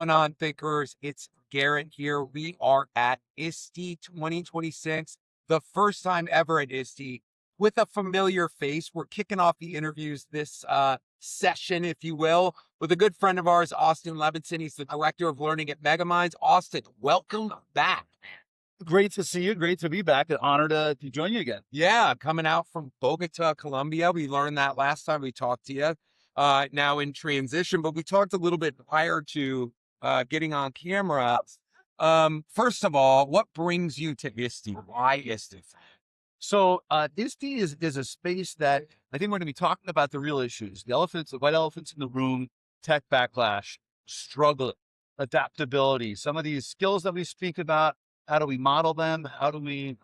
Going on, thinkers? It's Garrett here. We are at ISTE 2026, the first time ever at ISTE with a familiar face. We're kicking off the interviews this session, if you will, with a good friend of ours, Austin Levinson. He's the director of learning at Megaminds. Austin, welcome back. Great to see you. Great to be back. An honor to join you again. Yeah, coming out from Bogota, Colombia. We learned that last time we talked to you. Now in transition, but we talked a little bit prior to getting on camera. First of all, what brings you to ISTE? Why ISTE? So ISTE is a space that I think we're going to be talking about the real issues, the elephants, the white elephants in the room, tech backlash, struggle, adaptability, some of these skills that we speak about. How do we model them? How do we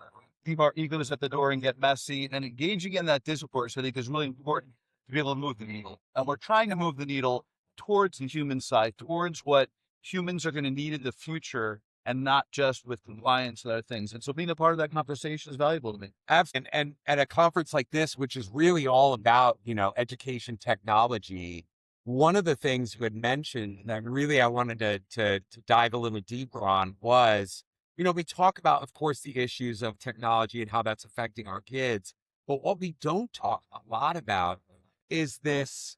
leave our egos at the door and get messy? And engaging in that discourse, I think, is really important to be able to move the needle. And we're trying to move the needle towards the human side, towards what humans are going to need in the future, and not just with compliance and other things. And so being a part of that conversation is valuable to me. And at a conference like this, which is really all about, education technology, one of the things you had mentioned that really I wanted to dive a little deeper on was, we talk about, of course, the issues of technology and how that's affecting our kids. But what we don't talk a lot about is this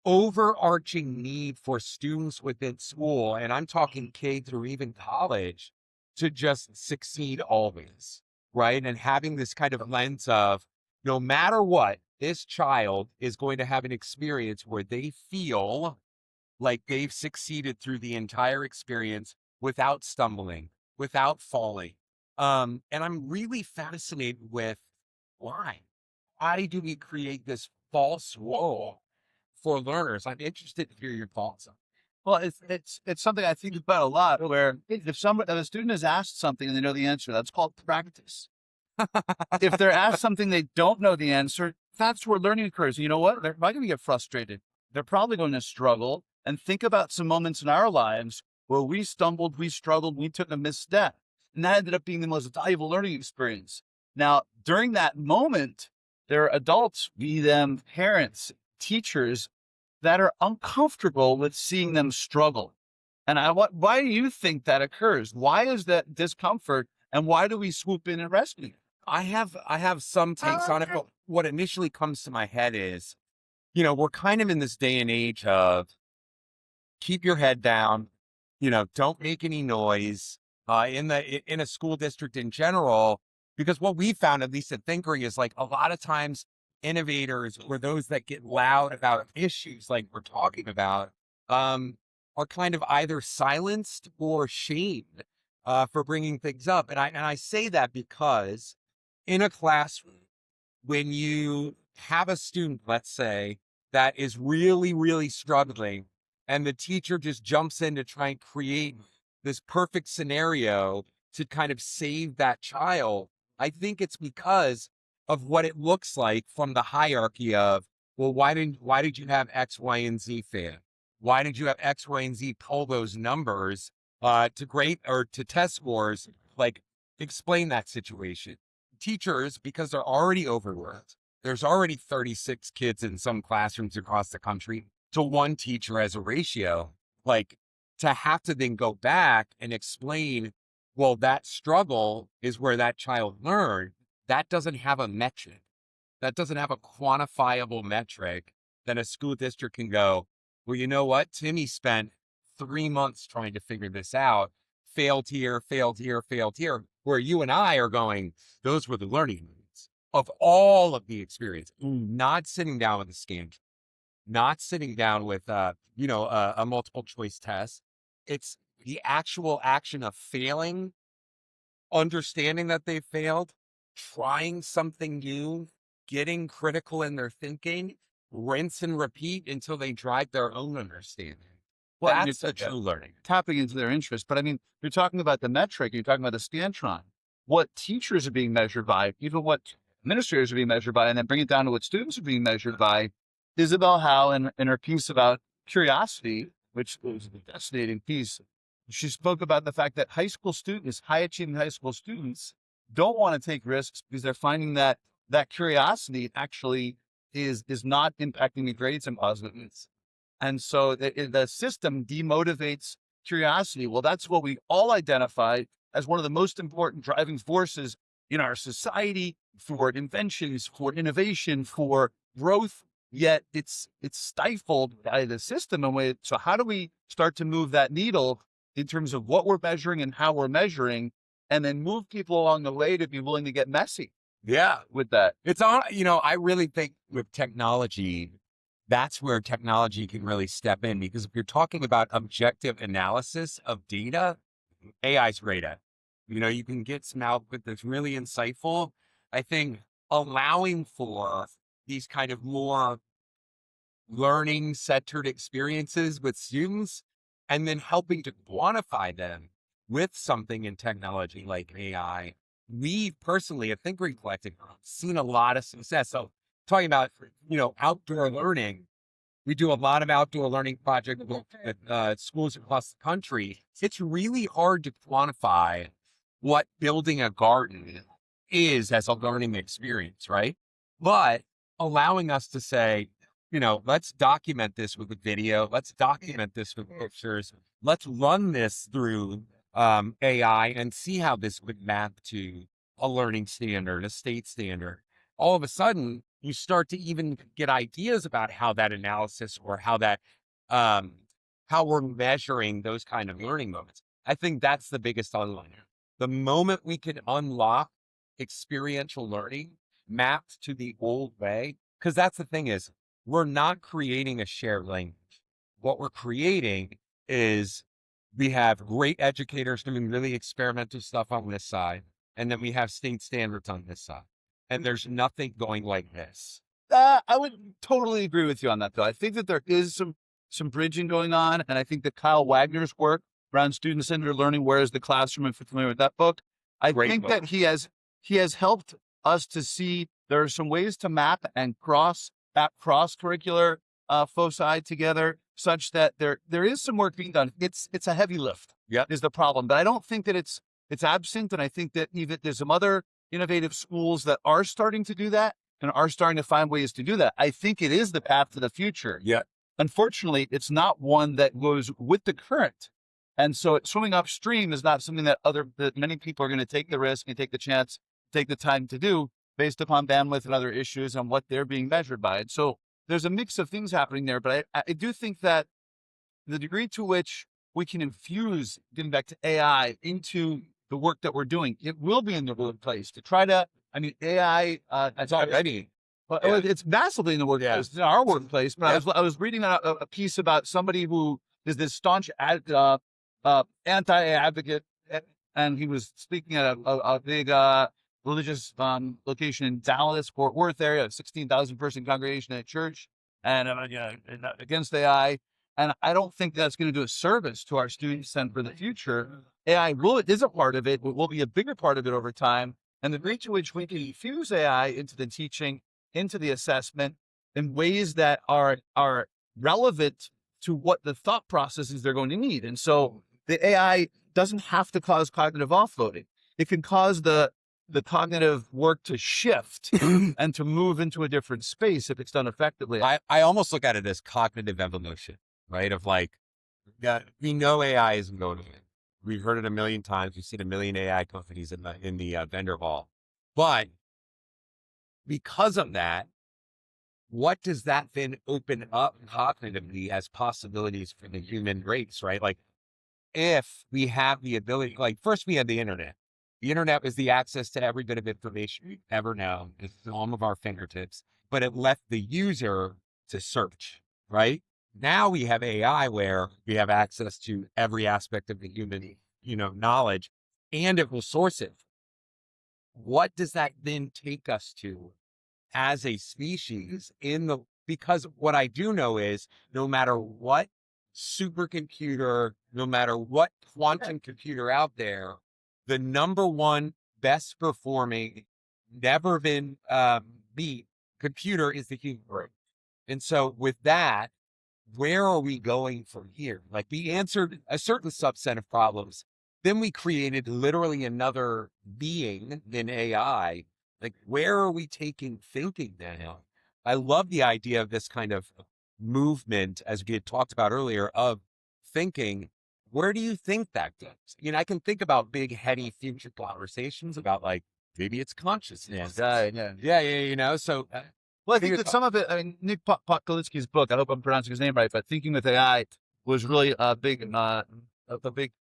overarching need for students within school, and I'm talking K through even college, to just succeed always, right? And having this kind of lens of no matter what, this child is going to have an experience where they feel like they've succeeded through the entire experience without stumbling, without falling. And I'm really fascinated with why. Why do we create this false wall for learners? I'm interested to hear your thoughts on. Well, it's something I think about a lot. Where if a student is asked something and they know the answer, that's called practice. If they're asked something they don't know the answer, that's where learning occurs. You know what? They're probably going to get frustrated. They're probably going to struggle. And think about some moments in our lives where we stumbled, we struggled, we took a misstep, and that ended up being the most valuable learning experience. Now, during that moment, there are adults, be them parents, teachers, that are uncomfortable with seeing them struggle. And why do you think that occurs? Why is that discomfort? And why do we swoop in and rescue it? I have some takes on it, but what initially comes to my head is, we're kind of in this day and age of keep your head down, don't make any noise in a school district in general, because what we found, at least at Thinkering, is like a lot of times innovators or those that get loud about issues like we're talking about are kind of either silenced or shamed for bringing things up. And I say that because in a classroom, when you have a student, let's say, that is really, really struggling, and the teacher just jumps in to try and create this perfect scenario to kind of save that child, I think it's because of what it looks like from the hierarchy of, well, why did you have X, Y, and Z fail? Why did you have X, Y, and Z pull those numbers to grade or to test scores? Like, explain that situation. Teachers, because they're already overworked, there's already 36 kids in some classrooms across the country to one teacher as a ratio, like to have to then go back and explain, well, that struggle is where that child learned. That doesn't have a metric. That doesn't have a quantifiable metric that a school district can go, well, you know what? Timmy spent 3 months trying to figure this out, failed here, failed here, failed here, where you and I are going, those were the learning moments of all of the experience, not sitting down with a scan, not sitting down with, a multiple choice test. It's the actual action of failing, understanding that they failed, trying something new, getting critical in their thinking, rinse and repeat until they drive their own understanding. Well, That's a true learning. Tapping into their interest. But I mean, you're talking about the metric, you're talking about the Scantron, what teachers are being measured by, even what administrators are being measured by, and then bring it down to what students are being measured by. Isabel Howe, in her piece about curiosity, which was a fascinating piece, she spoke about the fact that high school students, high achieving high school students, don't want to take risks because they're finding that curiosity actually is not impacting the grades in positive ways. And so the system demotivates curiosity. Well, that's what we all identify as one of the most important driving forces in our society for inventions, for innovation, for growth. Yet it's stifled by the system in a way. So how do we start to move that needle in terms of what we're measuring and how we're measuring, and then move people along the way to be willing to get messy Yeah. with that? It's on, I really think with technology, that's where technology can really step in, because if you're talking about objective analysis of data, AI's great at. You can get some output that's really insightful. I think allowing for these kind of more learning centered experiences with students, and then helping to quantify them with something in technology like AI. We personally at Think Green Collective seen a lot of success. So talking about, outdoor learning, we do a lot of outdoor learning projects with schools across the country. It's really hard to quantify what building a garden is as a learning experience, right? But allowing us to say, let's document this with a video. Let's document this with pictures. Let's run this through AI and see how this would map to a learning standard, a state standard. All of a sudden, you start to even get ideas about how that analysis, or how that, how we're measuring those kind of learning moments. I think that's the biggest unlock. The moment we can unlock experiential learning mapped to the old way, because that's the thing is, we're not creating a shared language. What we're creating is, we have great educators doing really experimental stuff on this side, and then we have state standards on this side. And there's nothing going like this. I would totally agree with you on that, though. I think that there is some bridging going on, and I think that Kyle Wagner's work around student-centered learning, Where is the Classroom, if you're familiar with that book, I Great think book. that he has helped us to see there are some ways to map and cross curricular foci together, such that there is some work being done. It's a heavy lift. Yep. Is the problem, but I don't think that it's absent, and I think that even there's some other innovative schools that are starting to do that and are starting to find ways to do that. I think it is the path to the future. Yeah. Unfortunately, it's not one that goes with the current. And so swimming upstream is not something that many people are going to take the risk and take the chance, take the time to do, based upon bandwidth and other issues and what they're being measured by. And so there's a mix of things happening there. But I do think that the degree to which we can infuse, getting back to AI, into the work that we're doing, it will be in the workplace to try to, AI, It's already. but Yeah. it's massively in the workplace, Yeah. it's in our workplace. But Yeah. I was reading a piece about somebody who is this staunch anti-AI advocate, and he was speaking at a big religious location in Dallas, Fort Worth area, a 16,000 person congregation at church, and against AI. And I don't think that's going to do a service to our students and for the future. AI is a part of it, but will be a bigger part of it over time. And the degree to which we can infuse AI into the teaching, into the assessment, in ways that are relevant to what the thought processes they're going to need. And so the AI doesn't have to cause cognitive offloading. It can cause the cognitive work to shift and to move into a different space if it's done effectively. I almost look at it as cognitive evolution, right? Of like, we know AI isn't going to win. We've heard it a million times. We've seen a million AI companies in the vendor hall. But because of that, what does that then open up cognitively as possibilities for the human race, right? Like, if we have the ability, like, first we had the internet. The internet was the access to every bit of information we've ever known. It's at all of our fingertips, but it left the user to search, right? Now we have AI where we have access to every aspect of the human, knowledge, and it will source it. What does that then take us to as a species because what I do know is, no matter what supercomputer, no matter what quantum computer out there, the number one best performing, never been beat computer is the human brain. And so with that, where are we going from here? Like, we answered a certain subset of problems. Then we created literally another being than AI. Like, where are we taking thinking now? I love the idea of this kind of movement, as we had talked about earlier, of thinking where do you think that goes? I can think about big, heady future conversations about like, maybe it's consciousness. Yeah. So Well, I think that some of it, I mean, Nick Podkolitsky's book, I hope I'm pronouncing his name right, but Thinking with AI was really a big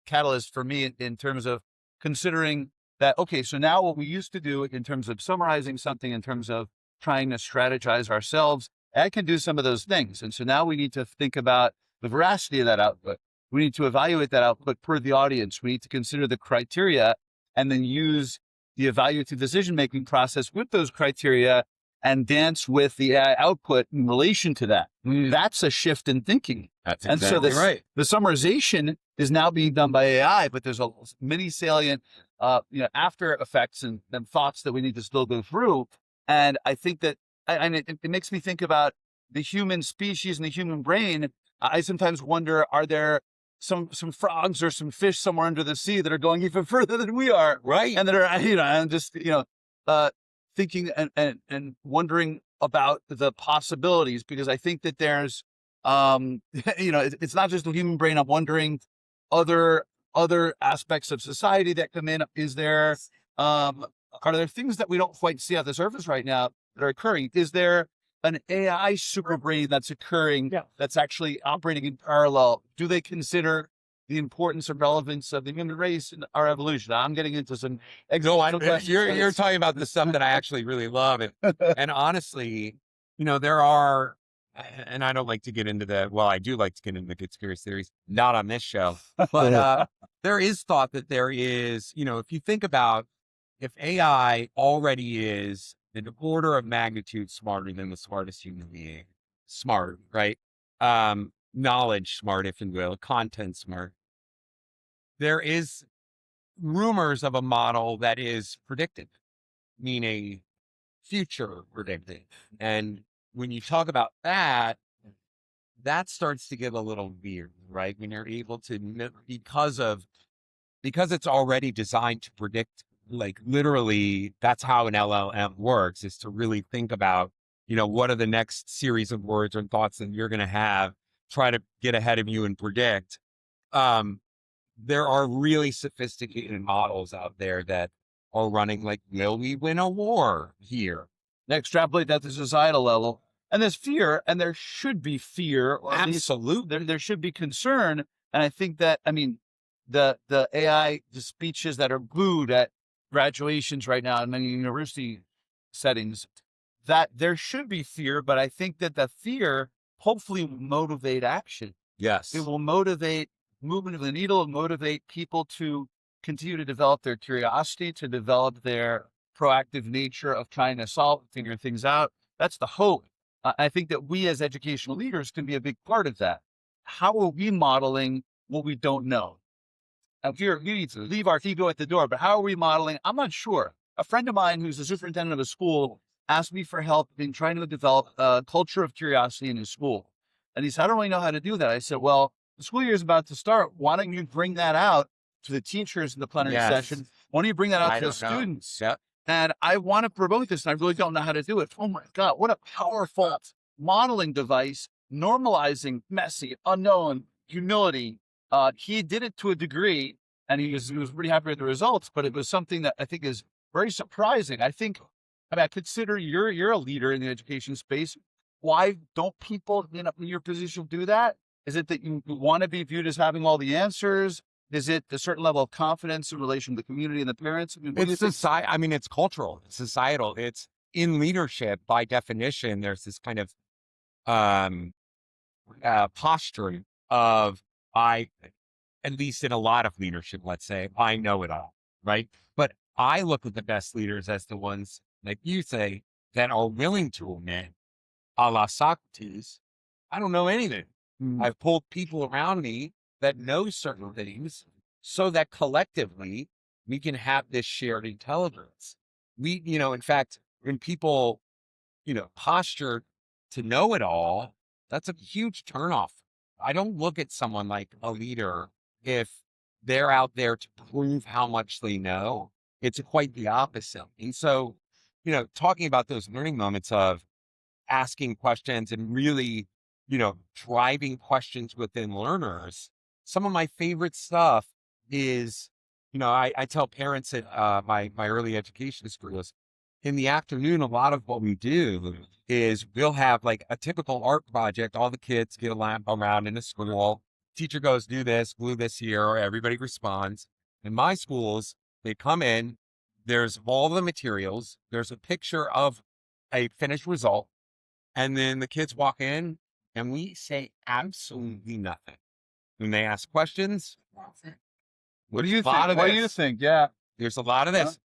catalyst for me in terms of considering that, okay, so now what we used to do in terms of summarizing something, in terms of trying to strategize ourselves, I can do some of those things. And so now we need to think about the veracity of that output. We need to evaluate that output per the audience. We need to consider the criteria and then use the evaluative decision-making process with those criteria and dance with the AI output in relation to that. That's a shift in thinking. That's and so right. The summarization is now being done by AI, but there's many salient after effects and thoughts that we need to still go through. And I think that, and it makes me think about the human species and the human brain. I sometimes wonder, are there some frogs or some fish somewhere under the sea that are going even further than we are? Right. And that are, and just, thinking and wondering about the possibilities, because I think that there's, it's not just the human brain. I'm wondering other aspects of society that come in. Is there, are there things that we don't quite see on the surface right now that are occurring? Is there an AI super brain that's occurring that's actually operating in parallel? Do they consider the importance and relevance of the human race and our evolution? I'm getting into some you're talking about the stuff that I actually really love. And honestly, there are, and I don't like to get into I do like to get into conspiracy theories, not on this show, but there is thought that there is, if you think about, if AI already is an order of magnitude smarter than the smartest human being, smart, right? Knowledge smart, if you will, content smart. There is rumors of a model that is predictive, meaning future predictive. And when you talk about that, that starts to get a little weird, right? When you're able to, because it's already designed to predict, like literally that's how an LLM works, is to really think about, what are the next series of words or thoughts that you're going to have, try to get ahead of you and predict. There are really sophisticated models out there that are running like, will we win a war here? Extrapolate that to societal level. And there's fear, and there should be fear. Absolutely. There should be concern. And I think that, the AI, the speeches that are glued at graduations right now in many university settings, that there should be fear, but I think that the fear hopefully will motivate action. Yes. It will motivate movement of the needle, and motivate people to continue to develop their curiosity, to develop their proactive nature of trying to figure things out. That's the hope. I think that we as educational leaders can be a big part of that. How are we modeling what we don't know? Now, we need to leave our ego at the door, but how are we modeling? I'm not sure. A friend of mine who's the superintendent of a school asked me for help in trying to develop a culture of curiosity in his school. And he said, I don't really know how to do that. I said, well, the school year is about to start. Why don't you bring that out to the teachers in the plenary session? Why don't you bring that out to the students? Yep. And I want to promote this, and I really don't know how to do it. Oh my God, what a powerful modeling device, normalizing messy, unknown, humility. He did it to a degree, and he was pretty happy with the results, but it was something that I think is very surprising. I consider you're a leader in the education space. Why don't people in your position do that? Is it that you want to be viewed as having all the answers? Is it a certain level of confidence in relation to the community and the parents? It's cultural, it's societal. It's in leadership, by definition, there's this kind of posture of, at least in a lot of leadership, let's say, I know it all, right? But I look at the best leaders as the ones, like you say, that are willing to admit, a la Socrates, I don't know anything. I've pulled people around me that know certain things so that collectively we can have this shared intelligence. In fact, when people, posture to know it all, that's a huge turnoff. I don't look at someone like a leader if they're out there to prove how much they know. It's quite the opposite. And so, talking about those learning moments of asking questions and really, driving questions within learners some of my favorite stuff is, I tell parents at my early education schools, in the afternoon, a lot of what we do is we'll have like a typical art project. All the kids get around in the school. Teacher goes, do this, glue this here. Everybody responds. In my schools, they come in, there's all the materials, there's a picture of a finished result, and then the kids walk in and we say absolutely nothing. When they ask questions, What do you think? What do you think? Yeah. there's a lot of this.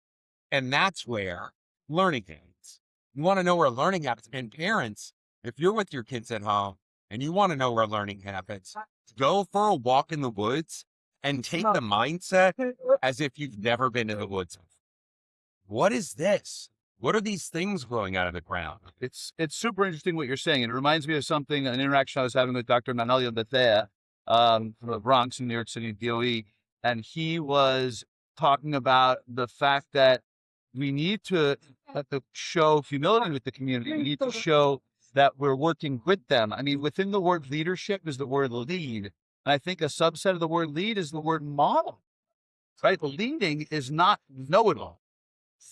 And that's where learning happens. You want to know where learning happens. And parents, if you're with your kids at home and you want to know where learning happens, go for a walk in the woods and take the mindset as if you've never been in the woods. What is this? What are these things growing out of the ground? It's super interesting what you're saying. It reminds me of something, an interaction I was having with Dr. Manolio Bethea from the Bronx in New York City, DOE. And he was talking about the fact that we need to show humility with the community. We need to show that we're working with them. I mean, within the word leadership is the word lead. And I think a subset of the word lead is the word model, right? Leading is not know-it-all.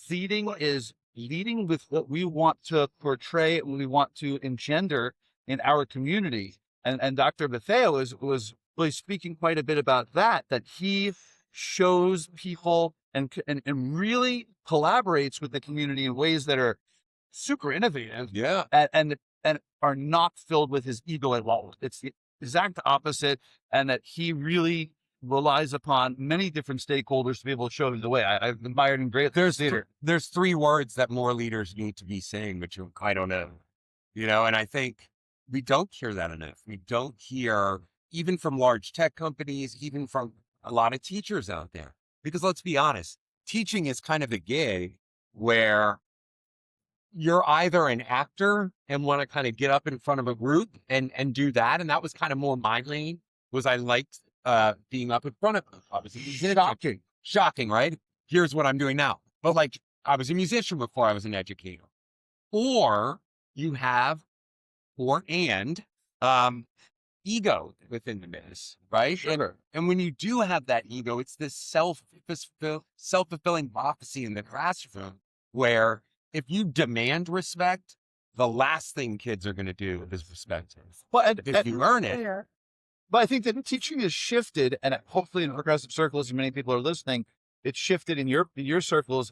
Leading is leading with what we want to portray and we want to engender in our community. And Dr. Bethea was really speaking quite a bit about that he shows people and really collaborates with the community in ways that are super innovative. Yeah. And are not filled with his ego at all. It's the exact opposite. And that he really relies upon many different stakeholders to be able to show him the way. I've admired him greatly. There's three words that more leaders need to be saying, but I don't know, and I think we don't hear that enough. We don't hear, even from large tech companies, even from a lot of teachers out there, because let's be honest, teaching is kind of a gig where you're either an actor and want to kind of get up in front of a group and do that. And that was kind of more my lane, was I liked being up in front of them. Obviously, shocking, right? Here's what I'm doing now. But like, I was a musician before I was an educator. Or you have, ego within the business, right? Sure. And when you do have that ego, it's this self-fulfilling prophecy in the classroom where if you demand respect, the last thing kids are going to do is respect it. Well, if you earn it. But I think that teaching has shifted, and hopefully in progressive circles, and many people are listening, it's shifted in your circles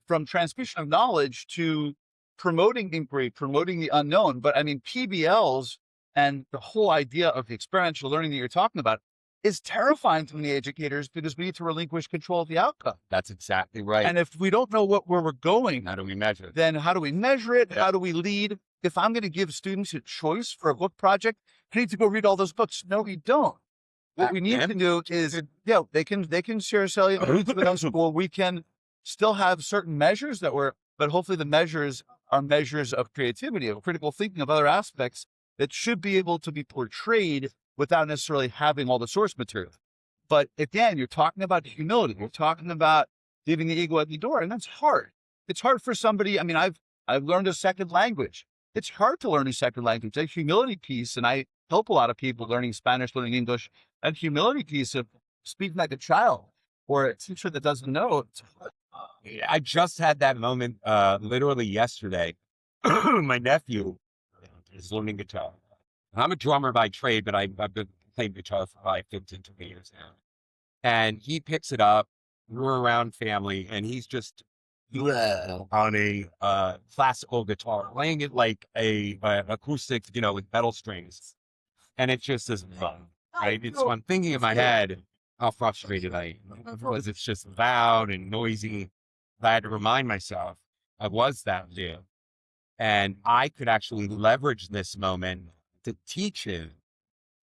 from transmission of knowledge to promoting inquiry, promoting the unknown. But I mean, PBLs and the whole idea of the experiential learning that you're talking about is terrifying to many educators because we need to relinquish control of the outcome. That's exactly right. And if we don't know where we're going, how do we measure it? Then how do we measure it? Yeah. How do we lead? If I'm going to give students a choice for a book project, I need to go read all those books. No, we don't. What we need to do is, they can share cellular with us, or we can still have certain measures but hopefully the measures are measures of creativity, of critical thinking, of other aspects that should be able to be portrayed without necessarily having all the source material. But again, you're talking about humility. You're talking about leaving the ego at the door, and that's hard. It's hard for somebody. I mean, I've learned a second language. It's hard to learn a second language. That humility piece, and I help a lot of people learning Spanish, learning English, that humility piece of speaking like a child or a teacher that doesn't know. I just had that moment literally yesterday. My nephew is learning guitar. I'm a drummer by trade, but I've been playing guitar for like 15 to 20 years now. And he picks it up. We're around family, and he's just on a classical guitar, playing it like a acoustic, with metal strings. And it just isn't fun, right? It's one thinking in my head how frustrated I am because it's just loud and noisy. I had to remind myself I was that dude. And I could actually leverage this moment to teach him,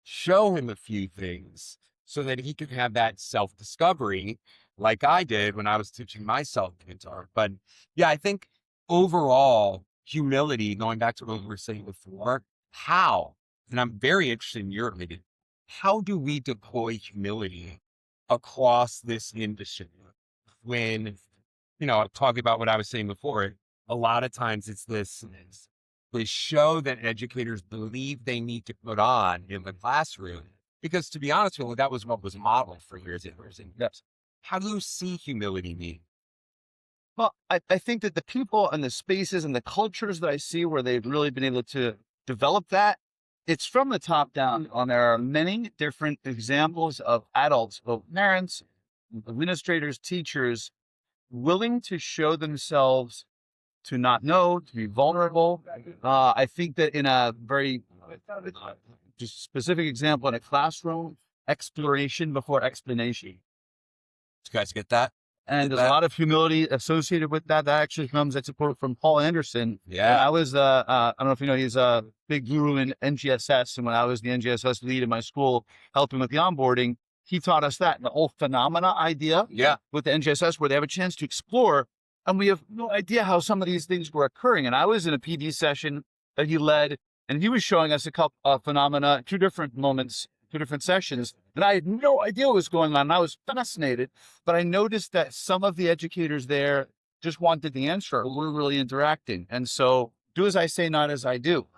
show him a few things so that he could have that self-discovery like I did when I was teaching myself guitar. But yeah, I think overall humility, going back to what we were saying before, and I'm very interested in your opinion, how do we deploy humility across this industry? When, talking about what I was saying before, a lot of times it's this show that educators believe they need to put on in the classroom Because to be honest with you, that was what was modeled for years and years and years. Yes. How do you see humility mean? Well, I think that the people and the spaces and the cultures that I see where they've really been able to develop that, it's from the top down. And there are many different examples of adults, both parents, administrators, teachers, willing to show themselves to not know, to be vulnerable. I think that in a very just specific example in a classroom, exploration before explanation. Did you guys get that? And there's a lot of humility associated with that. That actually comes, that's a quote from Paul Anderson. Yeah. I was, I don't know if you know, he's a big guru in NGSS. And when I was the NGSS lead in my school, helping with the onboarding, he taught us that, the whole phenomena idea Yeah. with the NGSS, where they have a chance to explore. And we have no idea how some of these things were occurring. And I was in a PD session that he led, and he was showing us a couple of phenomena, two different moments, two different sessions, and I had no idea what was going on. And I was fascinated, but I noticed that some of the educators there just wanted the answer. We were really interacting. And so do as I say, not as I do.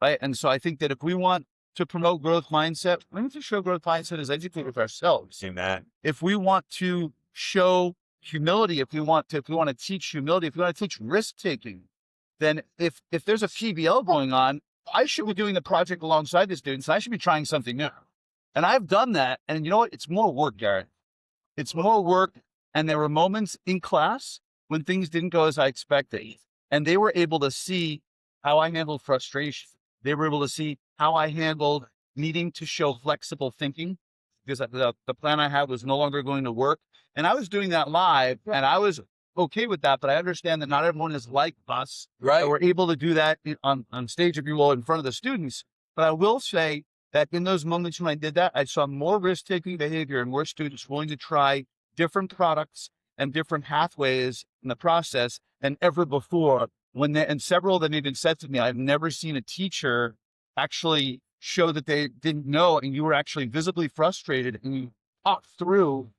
Right. And so I think that if we want to promote growth mindset, we need to show growth mindset as educators ourselves. Seen that. If we want to show humility, if we want to teach humility, if we want to teach risk taking, then if there's a PBL going on, I should be doing the project alongside the students. I should be trying something new. And I've done that. And you know what? It's more work, Garrett. It's more work. And there were moments in class when things didn't go as I expected. And they were able to see how I handled frustration. They were able to see how I handled needing to show flexible thinking, because the plan I had was no longer going to work. And I was doing that live, and I was okay with that. But I understand that not everyone is like us. Right. So we're able to do that on stage, if you will, in front of the students. But I will say that in those moments when I did that, I saw more risk-taking behavior and more students willing to try different products and different pathways in the process than ever before. And several of them even said to me, I've never seen a teacher actually show that they didn't know, and you were actually visibly frustrated, and you talked through,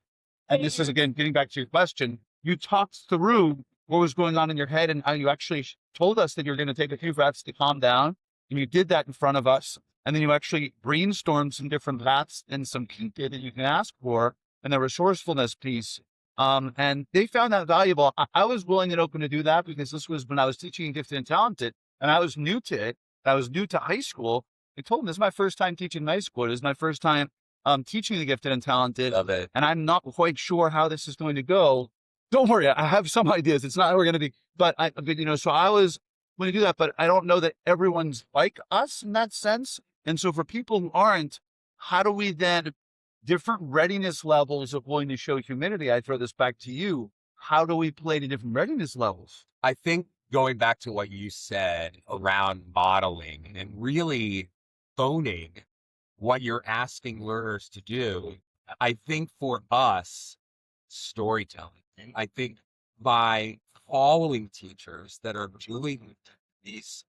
and this is again, getting back to your question, you talked through what was going on in your head and how you actually told us that you're going to take a few breaths to calm down. And you did that in front of us. And then you actually brainstormed some different paths and some people that you can ask for, and the resourcefulness piece. And they found that valuable. I was willing and open to do that because this was when I was teaching Gifted and Talented, and I was new to it. I was new to high school. I told them this is my first time teaching high school. This is my first time teaching the Gifted and Talented. Love it. And I'm not quite sure how this is going to go. Don't worry, I have some ideas. It's not how we're going to be, but so I was going to do that, but I don't know that everyone's like us in that sense. And so for people who aren't, how do we then, different readiness levels of willing to show humility? I throw this back to you. How do we play to different readiness levels? I think going back to what you said around modeling and really owning what you're asking learners to do, I think for us, storytelling. I think by following teachers that are doing these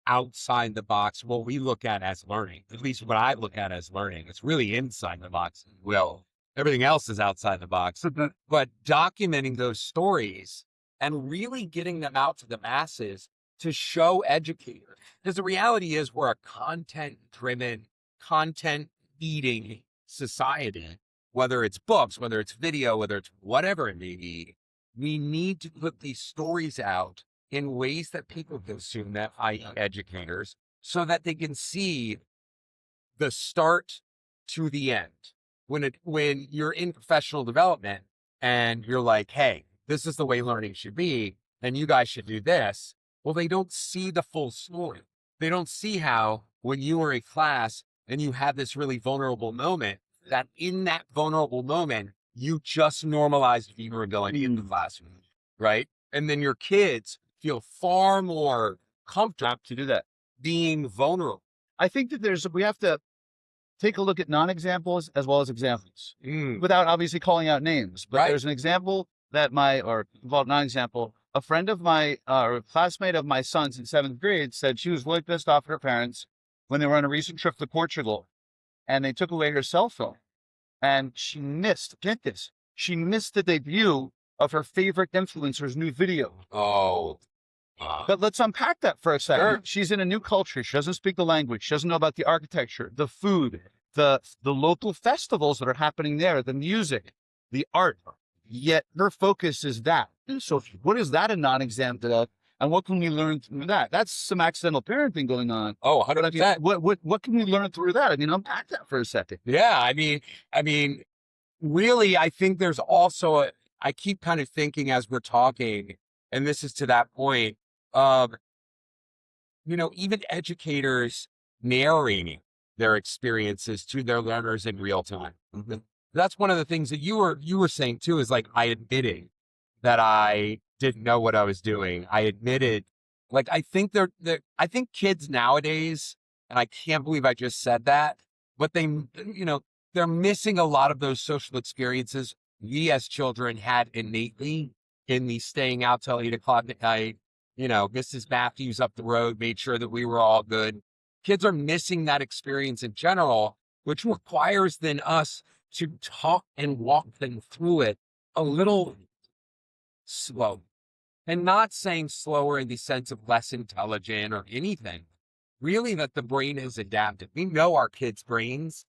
outside the box, what we look at as learning, at least what I look at as learning, it's really inside the box. Well, everything else is outside the box, but documenting those stories and really getting them out to the masses to show educators. Because the reality is we're a content-driven, content-eating society, whether it's books, whether it's video, whether it's whatever it may be. We need to put these stories out in ways that people consume that, i.e. educators, so that they can see the start to the end. When you're in professional development and you're like, hey, this is the way learning should be, and you guys should do this. Well, they don't see the full story. They don't see how when you were in class and you had this really vulnerable moment, that in that vulnerable moment, you just normalized you were going in the classroom, right? And then your kids feel far more comfortable To do that. being vulnerable. I think that we have to take a look at non-examples as well as examples Mm. without obviously calling out names. But Right. there's an example that non-example, a friend of my, or a classmate of my son's in 7th grade said she was really pissed off at her parents when they were on a recent trip to Portugal and they took away her cell phone. And she missed the debut of her favorite influencer's new video. Oh. But let's unpack that for a second. Sure. She's in a new culture. She doesn't speak the language. She doesn't know about the architecture, the food, the local festivals that are happening there, the music, the art. Yet her focus is that. So what is that a non-example of? And what can we learn through that? That's some accidental parenting going on. Oh, But I mean, 100%. what can we learn through that? I mean, unpack that for a second. Yeah. I mean, really, I think there's also I keep kind of thinking as we're talking, and this is to that point of, even educators narrating their experiences to their learners in real time. That's one of the things that you were saying too, is like, I admitting that I didn't know what I was doing. I admitted, like, I think I think kids nowadays, and I can't believe I just said that, but they're missing a lot of those social experiences we as children had innately in the staying out till 8 o'clock at night. Mrs. Matthews up the road made sure that we were all good. Kids are missing that experience in general, which requires then us to talk and walk them through it a little slow. And not saying slower in the sense of less intelligent or anything. Really, that the brain is adaptive. We know our kids' brains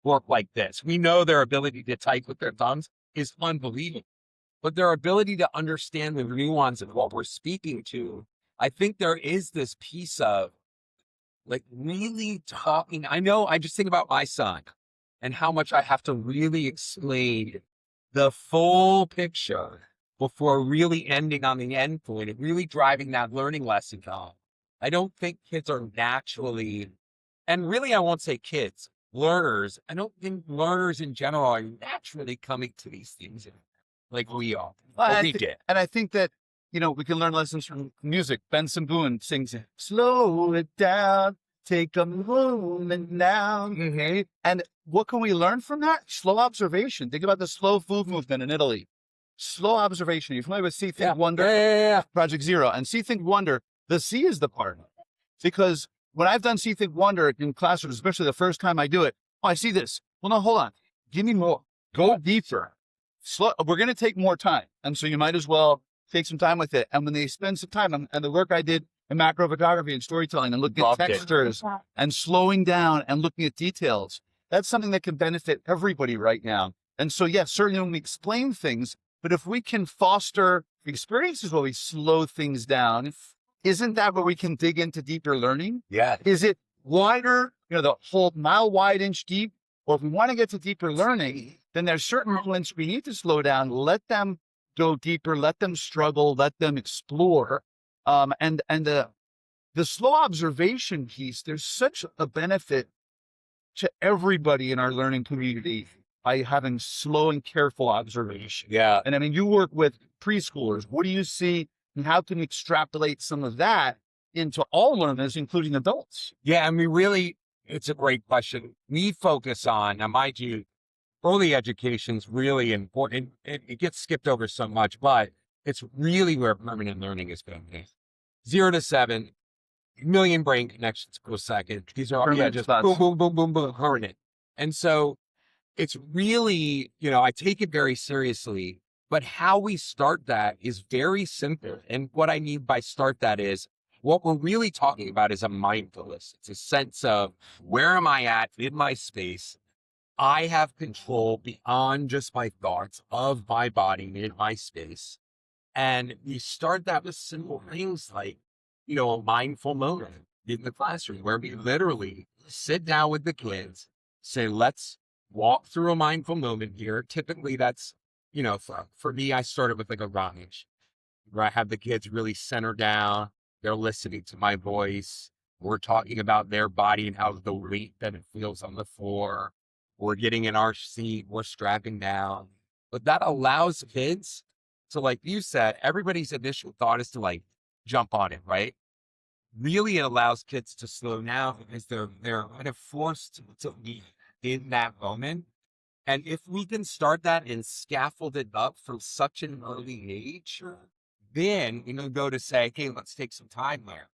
work like this. We know their ability to type with their thumbs is unbelievable. But their ability to understand the nuance of what we're speaking to, I think there is this piece of, like, really talking. I know, I just think about my son and how much I have to really explain the full picture before really ending on the end point and really driving that learning lesson home. I don't think kids are naturally, and really I won't say kids, learners. I don't think learners in general are naturally coming to these things like we are. Well, We did. And I think that, we can learn lessons from music. Benson Boone sings, slow it down, take a moment now. Mm-hmm. And what can we learn from that? Slow observation. Think about the slow food movement in Italy. Slow observation. You're familiar with See, Think, Wonder? Yeah. Project Zero. And See, Think, Wonder, the C is the part. Because when I've done See, Think, Wonder in classrooms, especially the first time I do it, I see this. Well, no, hold on. Give me more. Go deeper. Slow. We're going to take more time. And so you might as well take some time with it. And when they spend some time, and the work I did in macro photography and storytelling and looking Loved at it. textures and slowing down and looking at details, that's something that can benefit everybody right now. And so, yes, certainly when we explain things, but if we can foster experiences where we slow things down, isn't that where we can dig into deeper learning? Yeah. Is it wider, the whole mile wide, inch deep? Or if we want to get to deeper learning, then there's certain moments we need to slow down, let them go deeper, let them struggle, let them explore. And the slow observation piece, there's such a benefit to everybody in our learning community by having slow and careful observation. Yeah. And I mean, you work with preschoolers. What do you see and how can we extrapolate some of that into all learners, including adults? Yeah. I mean, really, it's a great question. We focus on, now mind you, early education is really important. It gets skipped over so much, but it's really where permanent learning is going. 0 to 7, million brain connections per second. These are all just boom, boom, boom, boom, boom, permanent. And so it's really, I take it very seriously, but how we start that is very simple. And what I mean by start that is, what we're really talking about is a mindfulness. It's a sense of, where am I at in my space? I have control beyond just my thoughts of my body in my space. And you start that with simple things like, a mindful moment in the classroom where we literally sit down with the kids, say, let's walk through a mindful moment here. Typically that's, for me, I started with like a Ranish, where I have the kids really center down. They're listening to my voice. We're talking about their body and how the weight that it feels on the floor. We're getting in our seat. We're strapping down. But that allows kids to, like you said, everybody's initial thought is to like jump on it, right? Really, it allows kids to slow down because they're kind of forced to be in that moment. And if we can start that and scaffold it up from such an early age, then go to say, hey, let's take some time there.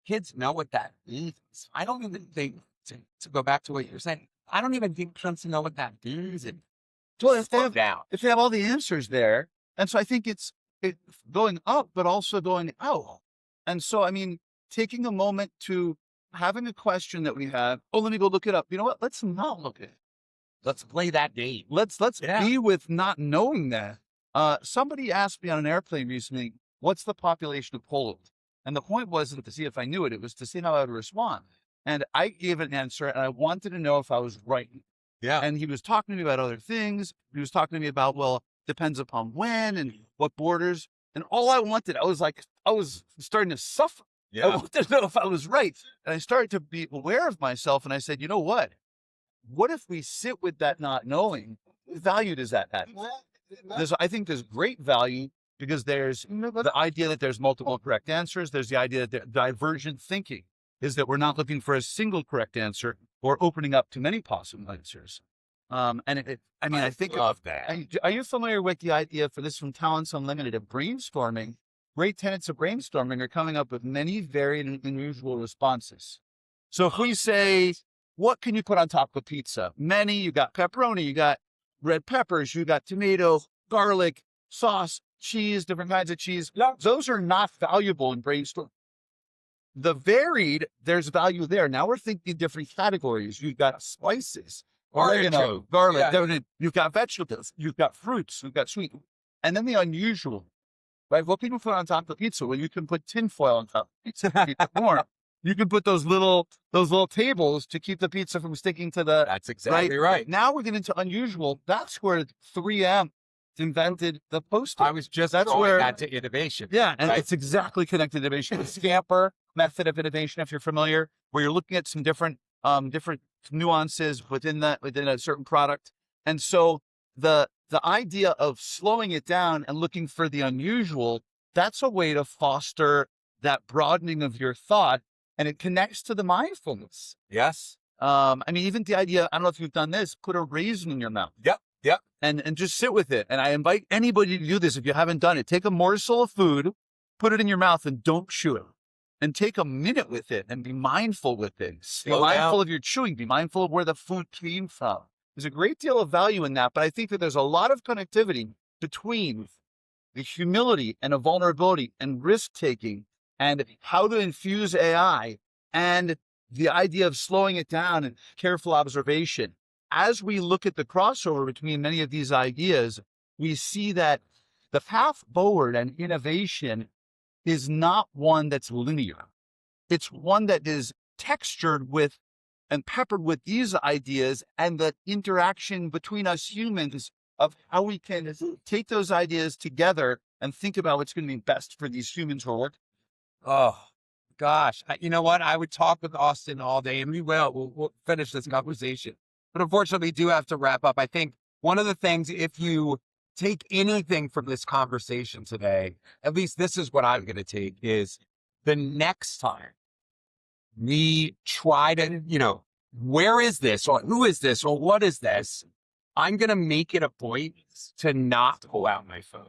Kids know what that means. I don't even think, to go back to what you're saying, I don't even think kids know what that means. And Well, if they slow have, down. if they have all the answers there, and so I think it's going up, but also going out. And so, I mean, taking a moment to having a question that we have, oh, let me go look it up. You know what? Let's not look at it. Let's play that game. Let's Yeah. be with not knowing that. Somebody asked me on an airplane recently, what's the population of Poland? And the point wasn't to see if I knew it. It was to see how I would respond. And I gave an answer and I wanted to know if I was right. Yeah. And he was talking to me about other things. He was talking to me about, well, depends upon when and what borders. And all I wanted, I was starting to suffer. I wanted to know if I was right. And I started to be aware of myself. And I said, you know what? What if we sit with that not knowing? What value does that have? I think there's great value because there's the idea that there's multiple correct answers. There's the idea that divergent thinking is that we're not looking for a single correct answer or opening up to many possible answers. I think love that. Are you familiar with the idea for this from Talents Unlimited of brainstorming? Great tenets of brainstorming are coming up with many varied and unusual responses. So if we say, what can you put on top of pizza? Many, you got pepperoni, you got red peppers, you got tomato, garlic, sauce, cheese, different kinds of cheese. Those are not valuable in brainstorming. The varied, there's value there. Now we're thinking different categories. You've got spices, oregano, garlic, you've got vegetables, you've got fruits, you've got sweet. And then the unusual, right? What can you put on top of pizza? Well, you can put tinfoil on top of pizza to keep it warm. You can put those little tables to keep the pizza from sticking to the. That's exactly right. Now we're getting into unusual. That's where 3M invented the Post-it. I was just that to innovation. Yeah, and it's exactly connected to innovation. The Scamper method of innovation, if you're familiar, where you're looking at some different nuances within a certain product. And so the idea of slowing it down and looking for the unusual, that's a way to foster that broadening of your thought. And it connects to the mindfulness. Yes. Even the idea, I don't know if you've done this, put a raisin in your mouth. Yep. And just sit with it. And I invite anybody to do this if you haven't done it. Take a morsel of food, put it in your mouth and don't chew it. And take a minute with it and be mindful with it. Be mindful of your chewing. Be mindful of where the food came from. There's a great deal of value in that, but I think that there's a lot of connectivity between the humility and a vulnerability and risk-taking and how to infuse AI and the idea of slowing it down and careful observation. As we look at the crossover between many of these ideas, we see that the path forward and innovation is not one that's linear. It's one that is textured with and peppered with these ideas and the interaction between us humans of how we can take those ideas together and think about what's going to be best for these humans who are working. Oh, gosh. You know what? I would talk with Austin all day, and we will. We'll finish this conversation. But unfortunately, we do have to wrap up. I think one of the things, if you take anything from this conversation today, at least this is what I'm going to take, is the next time we try to, where is this, or who is this, or what is this? I'm going to make it a point to not pull out my phone,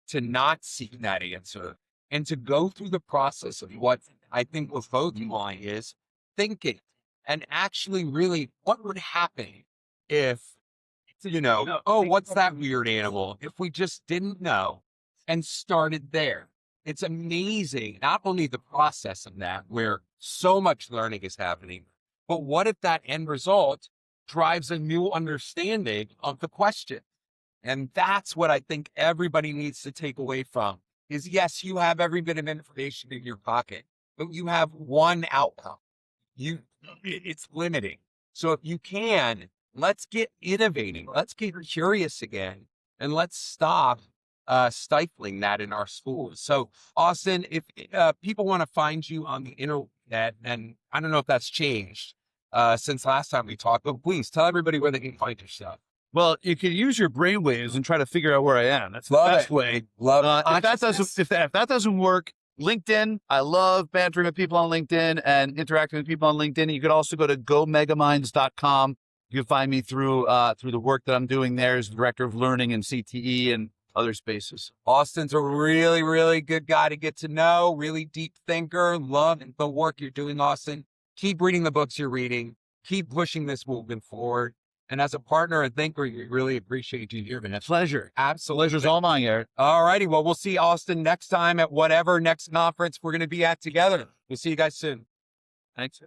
to not seek that answer, and to go through the process of what I think with both you and I is thinking and actually really what would happen if, what's that weird animal? If we just didn't know and started there. It's amazing, not only the process of that, where so much learning is happening, but what if that end result drives a new understanding of the question? And that's what I think everybody needs to take away from is, yes, you have every bit of information in your pocket, but you have one outcome. It's limiting. So if you can, let's get innovating. Let's get curious again, and let's stop stifling that in our schools. So Austin, if people want to find you on the internet, and I don't know if that's changed since last time we talked, but please tell everybody where they can find your stuff. Well, you can use your brainwaves and try to figure out where I am. That's the best way. If that doesn't work, LinkedIn. I love bantering with people on LinkedIn and interacting with people on LinkedIn. You could also go to gomegaminds.com. You can find me through the work that I'm doing there as director of learning and CTE and other spaces. Austin's a really, really good guy to get to know, really deep thinker. Love the work you're doing, Austin. Keep reading the books you're reading. Keep pushing this movement forward. And as a partner and thinker, we really appreciate you here, man. Pleasure. Absolutely. Pleasure's all mine, Eric. All righty. Well, we'll see Austin next time at whatever next conference we're going to be at together. We'll see you guys soon. Thanks.